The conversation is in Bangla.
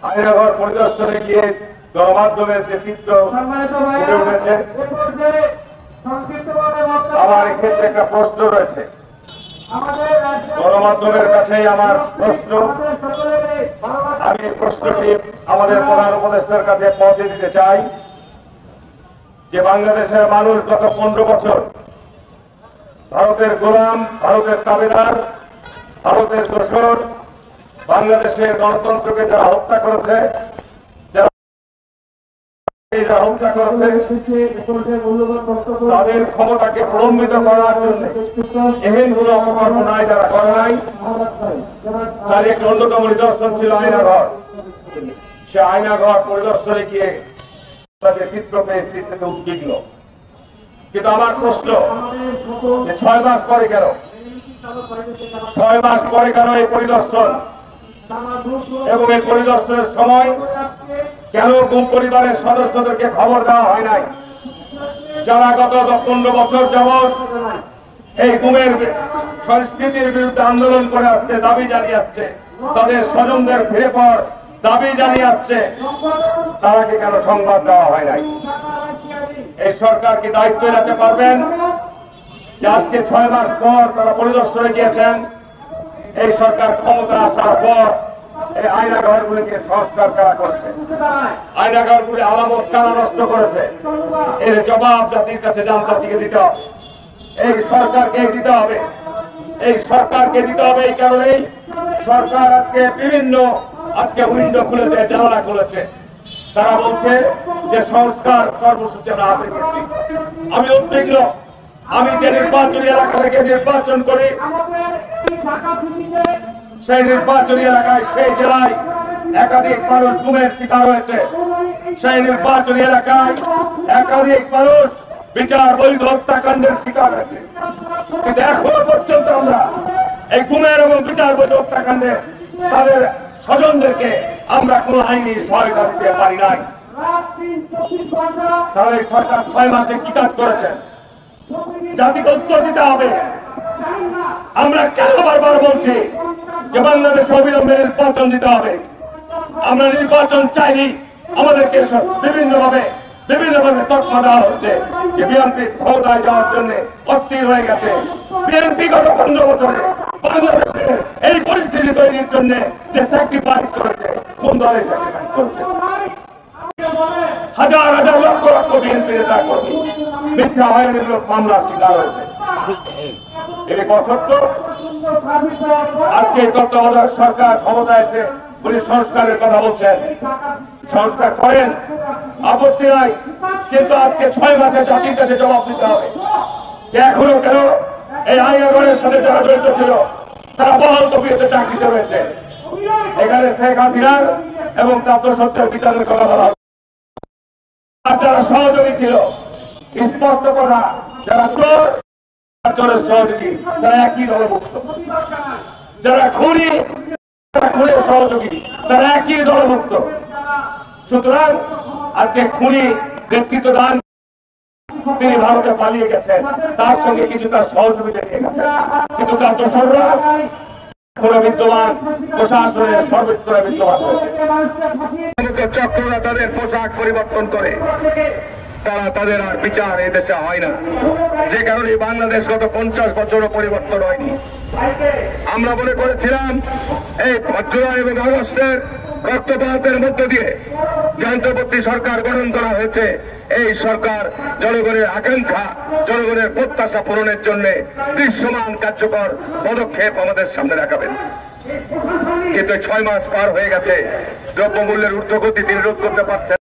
আয়নাঘর পরিদর্শনে গিয়ে গণমাধ্যমের যে চিত্র ফুটে উঠেছে, আমার এক্ষেত্রে একটা প্রশ্ন রয়েছে। গণমাধ্যমের কাছেই আমার প্রশ্ন, আমি এই প্রশ্নটি আমাদের প্রধান উপদেষ্টার কাছে পৌঁছে দিতে চাই যে বাংলাদেশের মানুষ গত 15 বছর ভারতের গোলাম, ভারতের তাবেদার, ভারতের দোসর, বাংলাদেশের গণতন্ত্রকে যারা হত্যা করেছে, যারা হত্যা করেছে, তাদের ক্ষমতাকে প্রলম্বিত করার জন্য এহেন কোন অপকর্ম নাই যারা করে নাই। তার একটি অন্যতম নিদর্শন ছিল আয়নাঘর। সে আয়নাঘর পরিদর্শনে গিয়ে যে চিত্র পেয়েছি সেটা উদ্বিগ্ন। কিন্তু আমার প্রশ্ন, 6 মাস পরে কেন, 6 মাস পরে কেন এই পরিদর্শন, এবং এই পরিদর্শনের সময় কেন গুম পরিবারের সদস্যদেরকে খবর দেওয়া হয় নাই? যারা গত 15 বছর যাবৎ এই গুমের সংস্কৃতির বিরুদ্ধে আন্দোলন করে আসছে, দাবি জানিয়ে আসছে, তাদের স্বজনদের ফিরে পাওয়ার দাবি জানিয়ে আসছে, তারাকে কেন সংবাদ দেওয়া হয় নাই? এই সরকার কি দায়িত্ব নিতে পারবেন যে আজকে 6 মাস পর তারা পরিদর্শনে গিয়েছেন, এই সরকার ক্ষমতা আসার পর এই আয়নাঘরগুলিকে সংস্কার করা করেছে, আয়নাঘরগুলি আলামত কারা নষ্ট করেছে, এর জবাব জাতির কাছে জাতিকে দিতে হবে। এই সরকারকে দিতে হবে, এই সরকারকে দিতে হবে। এই কারণেই সরকার আজকে উইন্ডো খুলেছে, জানালা খুলেছে। তারা বলছে যে সংস্কার কর্মসূচি আমরা হাতে নিয়েছি। আমি উদ্বিগ্ন। আমি যে নির্বাচনী এলাকা থেকে নির্বাচন করি, সেই নির্বাচনী এলাকায়, সেই জেলায় একাধিক মানুষ গুমের শিকার হয়েছে। সেই নির্বাচনী এলাকায় একাধিক মানুষ বিচার বৈধ হত্যাকাণ্ডের শিকার হয়েছে। কিন্তু এখনো পর্যন্ত আমরা এই গুমের এবং বিচার বৈধ হত্যাকাণ্ডে তাদের স্বজনদেরকে আমরা কোন আইনি সহায়তা দিতে পারি নাই। তাহলে সরকার 6 মাসে কি কাজ করেছে? জাতিকে উত্তর দিতে হবে। আমরা কেন বারবার বলছি যে বাংলাদেশে অবিলম্বে নির্বাচন দিতে হবে? আমরা নির্বাচন চাইনি। আমাদেরকে বিভিন্নভাবে তকমা দেওয়া হচ্ছে যে বিএনপি ক্ষমতায় যাওয়ার জন্য অস্থির হয়ে গেছে। বিএনপি গত 15 বছরে বাংলাদেশের এই পরিস্থিতি তৈরির জন্য যে স্যাক্রিফাইস করেছে, কোন দলে স্যাক্রিফাইস করেছে? হাজার হাজার লক্ষ লক্ষ বিএনপি নেতা কর্মী মিথ্যা হয়রানির মামলার শিকার হয়েছে। এর সত্য আজকে তত্ত্বাবধায়ক সরকার ক্ষমতা এসে উনি সংস্কারের কথা বলছেন। সংস্কার করেন, আপত্তি নাই, কিন্তু আজকে 6 মাসে জাতির কাছে জবাব দিতে হবে যে এখনো কেন এই আইনাঘরের সাথে যারা জড়িত ছিল তারা বহাল তবিয়তে চাকরিতে রয়েছে। এখানে শেখ হাসিনার এবং তার দোষত্বের বিচারের কথা বলা হবে। আর যারা সহযোগী ছিল, স্পষ্ট কথা, যারা চোরের সহযোগী তারা একই দলভুক্ত, যারা খুনের সহযোগী তারা একই দলভুক্ত। সুতরাং আজকে খুনি নেতৃত্ব দান তিনি ভারতে পালিয়ে গেছেন, তার সঙ্গে কিছু তার সহযোগিতা নিয়ে গেছেন, কিন্তু তার দোসররা বিদ্যমান প্রশাসনের সর্বস্তরে বিদ্যমান হয়েছে। চক্ররা তাদের পোশাক পরিবর্তন করে, তারা তাদের আর বিচার এদেশে হয় না। যে কারণে বাংলাদেশ গত 50 বছরও পরিবর্তন হয়নি। আমরা মনে করেছিলাম এই জুলাই এবং আগস্টের রক্তপাতের মধ্য দিয়ে যে অন্তর্বর্তী সরকার গঠন করা হয়েছে, এই সরকার জনগণের আকাঙ্ক্ষা, জনগণের প্রত্যাশা পূরণের জন্য দৃশ্যমান কার্যকর পদক্ষেপ আমাদের সামনে রাখাবেন। কিন্তু 6 মাস পার হয়ে গেছে, দ্রব্যমূল্যের ঊর্ধ্বগতি তিনি রোধ করতে পারছেন।